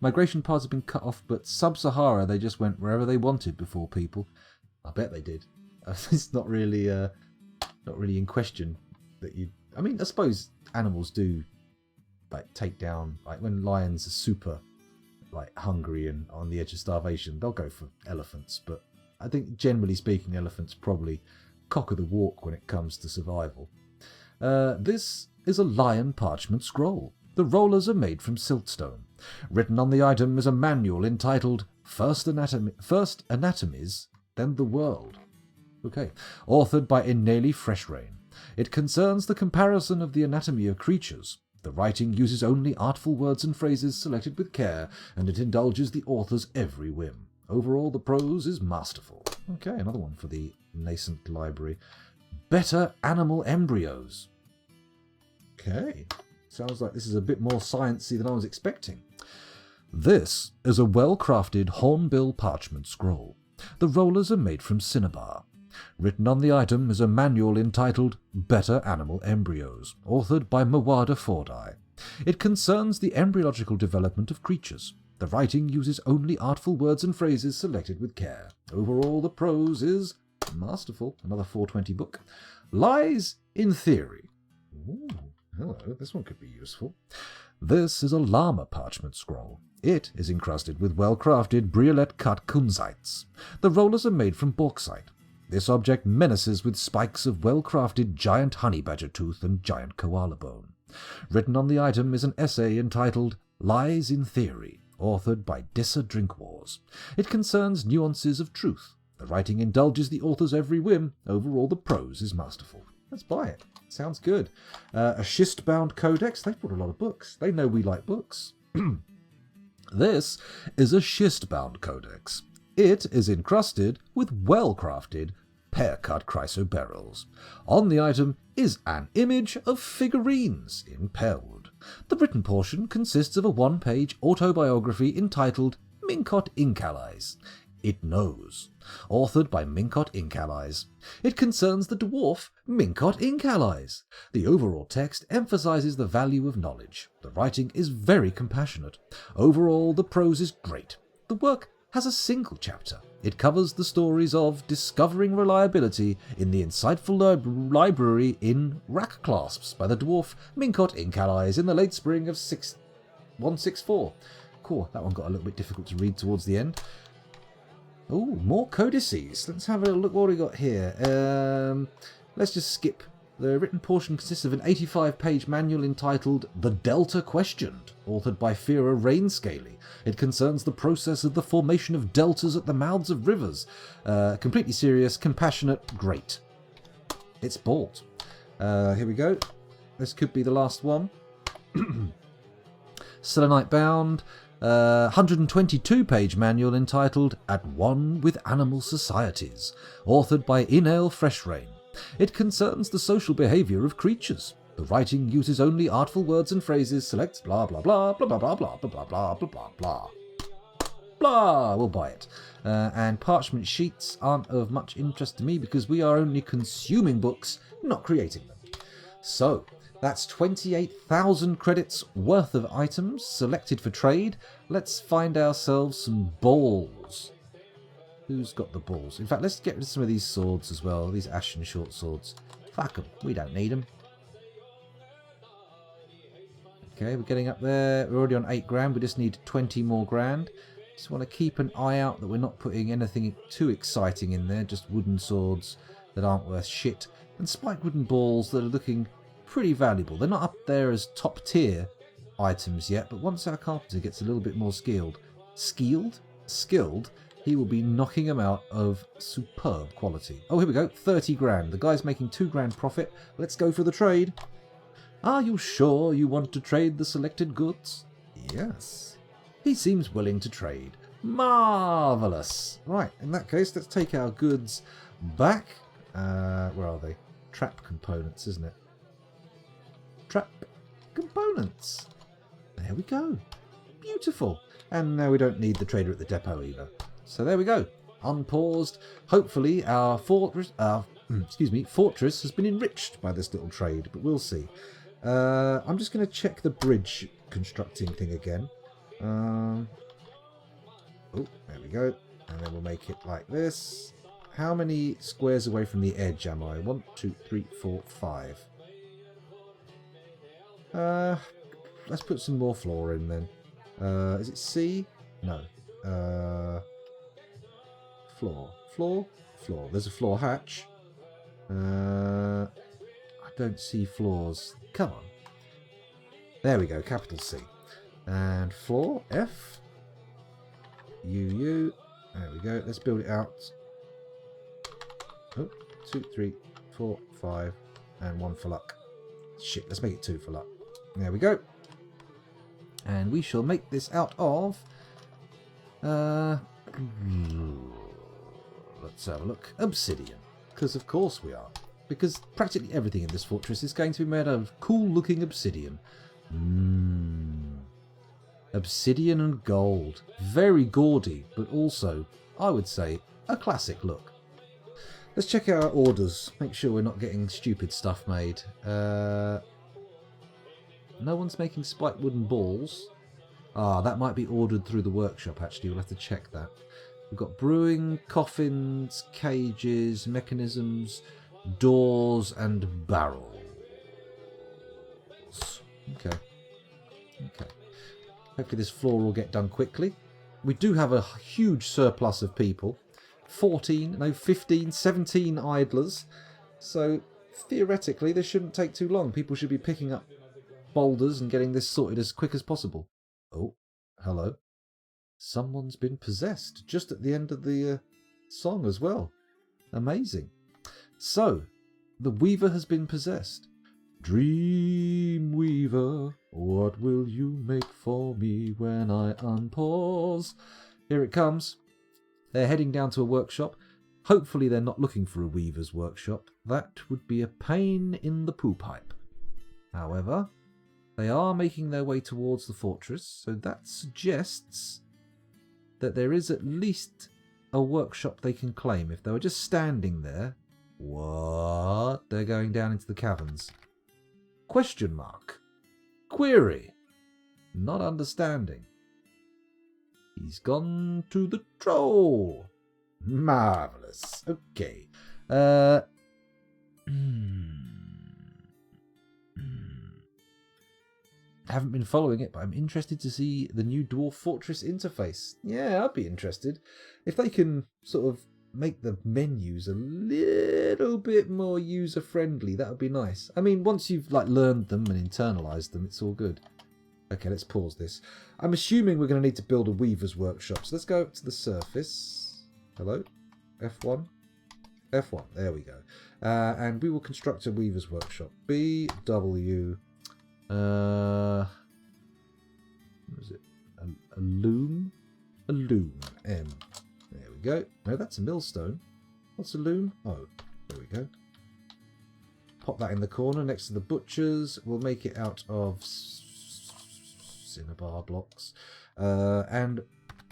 Migration paths have been cut off, but sub-Sahara, they just went wherever they wanted before people. I bet they did. It's not really in question that you... I mean, I suppose animals do like take down... Like when lions are super like hungry and on the edge of starvation, they'll go for elephants. But I think generally speaking, elephants probably cock of the walk when it comes to survival. This is a lion parchment scroll. The rollers are made from siltstone. Written on the item is a manual entitled First Anatomies, Then the World. Okay. Authored by Ineli Freshrain. It concerns the comparison of the anatomy of creatures. The writing uses only artful words and phrases selected with care, and it indulges the author's every whim. Overall, the prose is masterful. Okay, another one for the nascent library. Better animal embryos. Okay. Sounds like this is a bit more sciencey than I was expecting. This is a well-crafted hornbill parchment scroll. The rollers are made from cinnabar. Written on the item is a manual entitled Better Animal Embryos, authored by Mawada Fordai. It concerns the embryological development of creatures. The writing uses only artful words and phrases selected with care. Overall, the prose is masterful. Another 420 book. Lies in Theory. Ooh, hello, this one could be useful. This is a llama parchment scroll. It is encrusted with well-crafted briolette-cut kunzites. The rollers are made from bauxite. This object menaces with spikes of well-crafted giant honey badger tooth and giant koala bone. Written on the item is an essay entitled Lies in Theory, authored by Dissa Drinkwars. It concerns nuances of truth. The writing indulges the author's every whim. Overall, the prose is masterful. Let's buy it. Sounds good. A schist-bound codex. They've brought a lot of books. They know we like books. This is a schist-bound codex. It is encrusted with well-crafted, pear-cut chrysoberyls. On the item is an image of figurines in pearwood. The written portion consists of a one-page autobiography entitled Minkot Ink Allies. It Knows, authored by Minkot Ink Allies. It concerns the dwarf Minkot Ink Allies. The overall text emphasizes the value of knowledge. The writing is very compassionate. Overall, the prose is great. The work has a single chapter. It covers the stories of discovering reliability in the insightful library in rack clasps by the dwarf Minkot Ink Allies in the late spring of 164. Cool, that one got a little bit difficult to read towards the end. Oh, more codices. Let's have a look what we got here. Let's just skip. The written portion consists of an 85-page manual entitled The Delta Questioned, authored by Fira Rainscaly. It concerns the process of the formation of deltas at the mouths of rivers. Completely serious, compassionate, great. It's bought. Here we go. This could be the last one. Selenite bound. 122-page manual entitled At One with Animal Societies, authored by Inel Freshrain. It concerns the social behaviour of creatures. The writing uses only artful words and phrases, selects blah blah blah blah blah blah blah blah blah blah blah blah blah. Blah! We'll buy it. And parchment sheets aren't of much interest to me because we are only consuming books, not creating them. So, that's 28,000 credits worth of items selected for trade. Let's find ourselves some balls. Who's got the balls? In fact, let's get rid of some of these swords as well. These ashen short swords. Fuck them. We don't need them. Okay, we're getting up there. We're already on 8 grand. We just need 20 more grand. Just want to keep an eye out that we're not putting anything too exciting in there. Just wooden swords that aren't worth shit. And spiked wooden balls that are looking pretty valuable. They're not up there as top tier items yet, but once our carpenter gets a little bit more skilled, he will be knocking them out of superb quality. Oh, here we go, 30 grand. The guy's making 2 grand profit. Let's go for the trade. Are you sure you want to trade the selected goods? Yes. He seems willing to trade. Marvellous. Right, in that case, let's take our goods back. Where are they? Trap components, isn't it? Trap components. There we go. Beautiful. And now we don't need the trader at the depot either. So there we go. Unpaused. Hopefully our fortress, excuse me, fortress has been enriched by this little trade, but we'll see. I'm just going to check the bridge constructing thing again. Oh, there we go. And then we'll make it like this. How many squares away from the edge am I? 1, 2, 3, 4, 5. Let's put some more floor in then. Is it C? No. Floor. There's a floor hatch. I don't see floors. Come on. There we go, capital C. And floor, F. U. There we go. Let's build it out. Oh, 2, 3, 4, 5, and 1 for luck. Shit, let's make it 2 for luck. There we go. And we shall make this out of... let's have a look. Obsidian. Because of course we are. Because practically everything in this fortress is going to be made out of cool-looking obsidian. Obsidian and gold. Very gaudy, but also, I would say, a classic look. Let's check out our orders. Make sure we're not getting stupid stuff made. No one's making spiked wooden balls. That might be ordered through the workshop, actually. We'll have to check that. We've got brewing, coffins, cages, mechanisms, doors, and barrels. Okay. Hopefully this floor will get done quickly. We do have a huge surplus of people. 15, 17 idlers. So theoretically this shouldn't take too long. People should be picking up boulders and getting this sorted as quick as possible. Oh, hello. Someone's been possessed just at the end of the song as well. Amazing. So, the Weaver has been possessed. Dream Weaver, what will you make for me when I unpause? Here it comes. They're heading down to a workshop. Hopefully they're not looking for a weaver's workshop. That would be a pain in the poo pipe. However, they are making their way towards the fortress, so that suggests that there is at least a workshop they can claim. If they were just standing there, what? They're going down into the caverns. Question mark. Query. Not understanding. He's gone to the troll. Marvellous. Okay. Haven't been following it, but I'm interested to see the new Dwarf Fortress interface. Yeah, I'd be interested. If they can sort of make the menus a little bit more user-friendly, that would be nice. I mean, once you've learned them and internalized them, it's all good. Okay, let's pause this. I'm assuming we're going to need to build a weaver's workshop. So let's go up to the surface. Hello? F1? F1. There we go. And we will construct a weaver's workshop. BW... what is it? A loom? A loom. M. There we go. No, that's a millstone. What's a loom? Oh, there we go. Pop that in the corner next to the butchers. We'll make it out of cinnabar blocks. And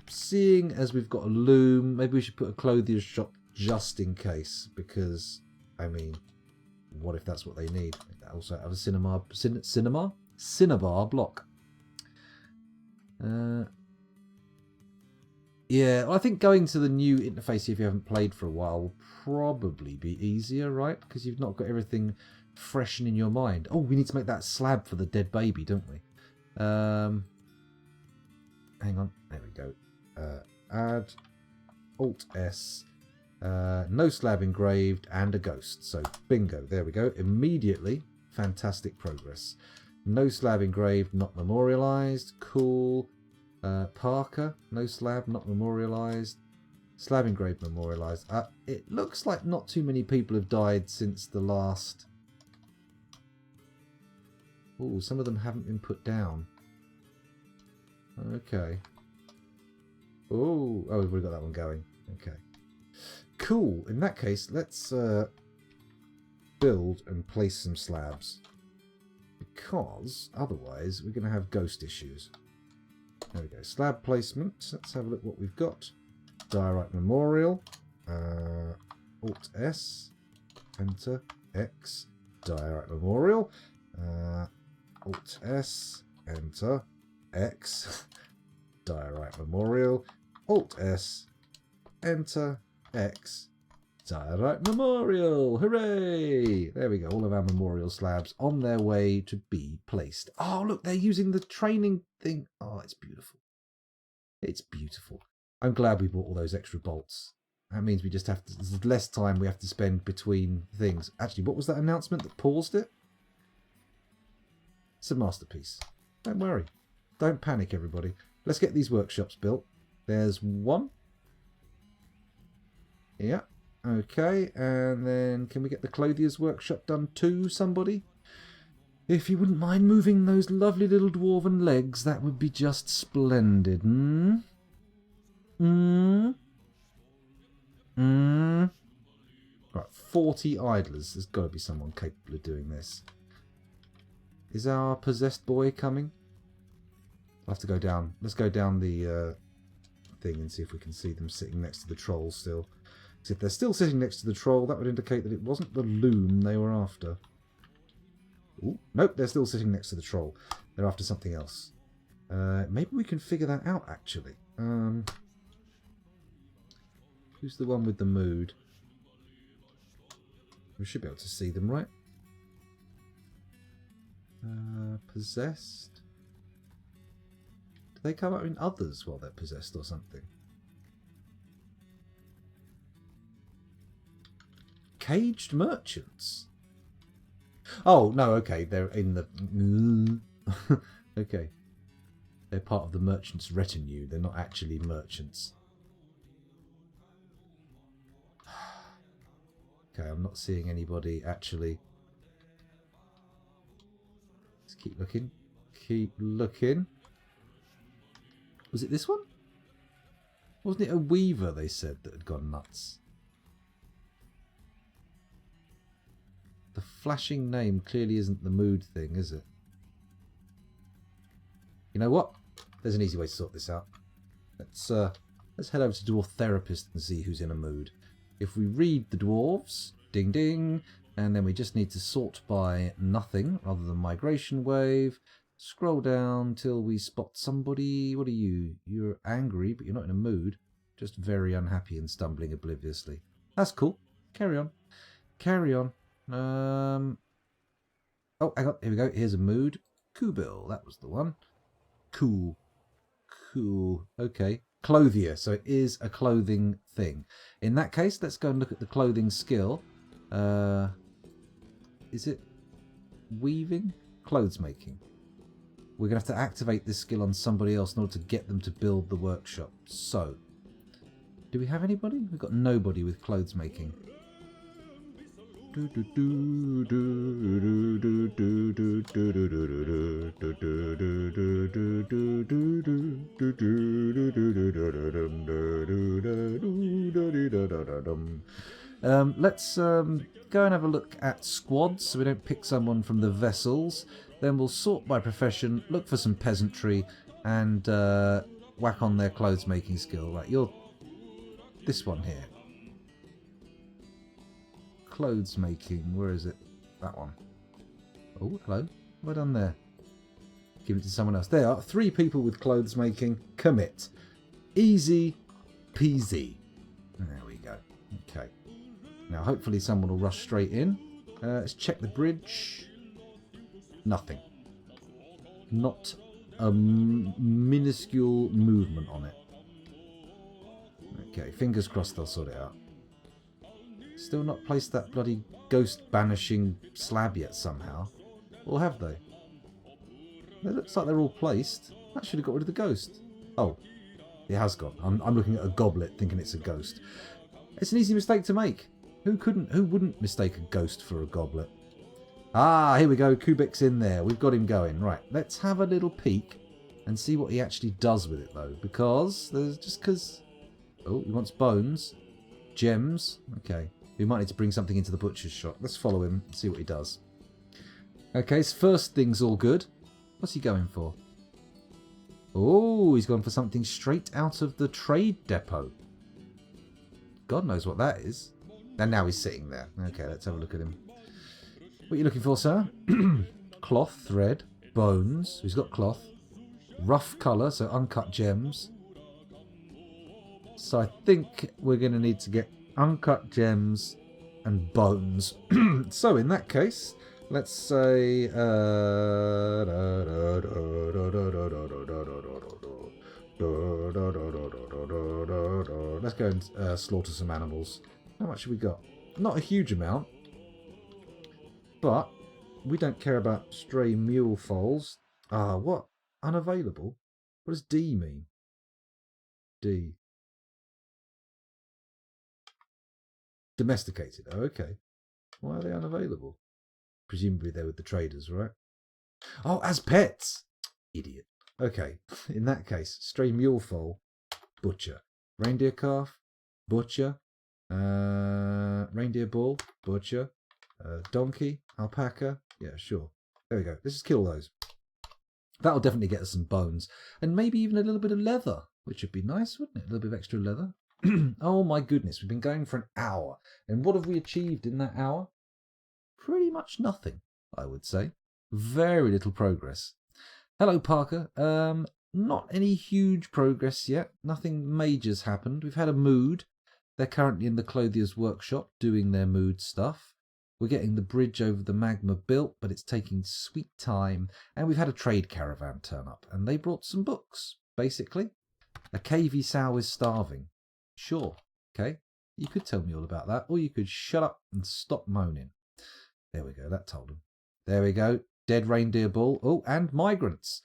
seeing as we've got a loom, maybe we should put a clothier's shop just in case. Because, I mean, what if that's what they need? Also have a cinnabar block. Yeah, well, I think going to the new interface if you haven't played for a while will probably be easier, right? Because you've not got everything fresh in your mind. Oh, we need to make that slab for the dead baby, don't we? Hang on, there we go. Add Alt S. No slab engraved and a ghost. So bingo, there we go. Immediately, fantastic progress. No slab engraved, not memorialized. Cool. Parker, no slab, not memorialized. Slab engraved, memorialized. It looks like not too many people have died since the last... Oh, some of them haven't been put down. Okay. Oh, we've already got that one going. Okay. Cool. In that case, let's build and place some slabs. Because otherwise we're going to have ghost issues. There we go. Slab placement. Let's have a look what we've got. Diorite Memorial. Alt S. enter, X, diorite memorial, Alt S, enter, X, diorite memorial, Alt S, enter, X, diorite memorial. Hooray! There we go. All of our memorial slabs on their way to be placed. Oh, look, they're using the training thing. Oh, it's beautiful. It's beautiful. I'm glad we bought all those extra bolts. That means we just have to, there's less time we have to spend between things. Actually, what was that announcement that paused it? It's a masterpiece. Don't worry. Don't panic, everybody. Let's get these workshops built. There's one. Yeah. Okay. And then can we get the clothier's workshop done too, somebody? If you wouldn't mind moving those lovely little dwarven legs, that would be just splendid. Right, 40 idlers. There's got to be someone capable of doing this. Is our possessed boy coming? I'll have to go down. Let's go down the thing and see if we can see them sitting next to the troll still. Because if they're still sitting next to the troll, that would indicate that it wasn't the loom they were after. Ooh, nope, they're still sitting next to the troll. They're after something else. Maybe we can figure that out, actually. Who's the one with the mood? We should be able to see them, right? Possessed? Do they come out in others while they're possessed or something? Caged merchants? Oh, no, okay. They're in the... okay. They're part of the merchant's retinue. They're not actually merchants. Okay, I'm not seeing anybody actually. Let's keep looking. Keep looking. Was it this one? Wasn't it a weaver, they said, that had gone nuts? The flashing name clearly isn't the mood thing, is it? You know what? There's an easy way to sort this out. Let's head over to Dwarf Therapist and see who's in a mood. If we read the dwarves, ding ding, and then we just need to sort by nothing rather than migration wave. Scroll down till we spot somebody. What are you? You're angry, but you're not in a mood. Just very unhappy and stumbling obliviously. That's cool. Carry on. Carry on. Oh, hang on. Here we go. Here's a mood. Kubil. That was the one. Cool. Cool. Okay. Clothier. So it is a clothing thing. In that case, let's go and look at the clothing skill. Is it weaving? Clothes making. We're going to have to activate this skill on somebody else in order to get them to build the workshop. So, do we have anybody? We've got nobody with clothes making. Let's go and have a look at squads so we don't pick someone from the vessels. Then we'll sort by profession, look for some peasantry, and whack on their clothes making skill. Right, you're this one here. Clothes making, where is it? That one. Oh, hello. What have I done there? Give it to someone else. There are 3 people with clothes making. Commit. Easy peasy. There we go. Okay. Now, hopefully someone will rush straight in. Let's check the bridge. Nothing. Not a minuscule movement on it. Okay, fingers crossed they'll sort it out. Still not placed that bloody ghost banishing slab yet somehow. Or have they? It looks like they're all placed. That should have got rid of the ghost. Oh, it has gone. I'm looking at a goblet thinking it's a ghost. It's an easy mistake to make. Who wouldn't mistake a ghost for a goblet? Ah, here we go. Kubik's in there. We've got him going. Right, let's have a little peek and see what he actually does with it, though. Because oh, he wants bones. Gems. Okay. We might need to bring something into the butcher's shop. Let's follow him and see what he does. Okay, his first thing's all good. What's he going for? Oh, he's gone for something straight out of the trade depot. God knows what that is. And now he's sitting there. Okay, let's have a look at him. What are you looking for, sir? Cloth, thread, bones. He's got cloth. Rough colour, so uncut gems. So I think we're going to need to get uncut gems and bones. So in that case, let's say... let's go and slaughter some animals. How much have we got? Not a huge amount. But we don't care about stray mule foals. Ah, what? Unavailable? What does D mean? D. Domesticated. Oh, okay. Why are they unavailable? Presumably they're with the traders, right? Oh, as pets! Idiot. Okay, in that case, stray mule foal, butcher. Reindeer calf, butcher. Reindeer bull, butcher. Donkey, alpaca. Yeah, sure. There we go. Let's just kill those. That'll definitely get us some bones. And maybe even a little bit of leather, which would be nice, wouldn't it? A little bit of extra leather. Oh my goodness, we've been going for an hour. And what have we achieved in that hour? Pretty much nothing, I would say. Very little progress. Hello, Parker. Not any huge progress yet. Nothing major's happened. We've had a mood. They're currently in the clothier's workshop doing their mood stuff. We're getting the bridge over the magma built, but it's taking sweet time. And we've had a trade caravan turn up, and they brought some books, basically. A cavey sow is starving. Sure, okay. You could tell me all about that, or you could shut up and stop moaning. There we go, that told him. There we go, dead reindeer bull. Oh, and migrants.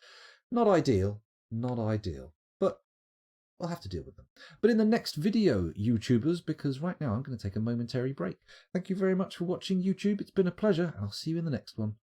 Not ideal, not ideal. But we'll have to deal with them. But in the next video, YouTubers, because right now I'm going to take a momentary break. Thank you very much for watching, YouTube. It's been a pleasure, and I'll see you in the next one.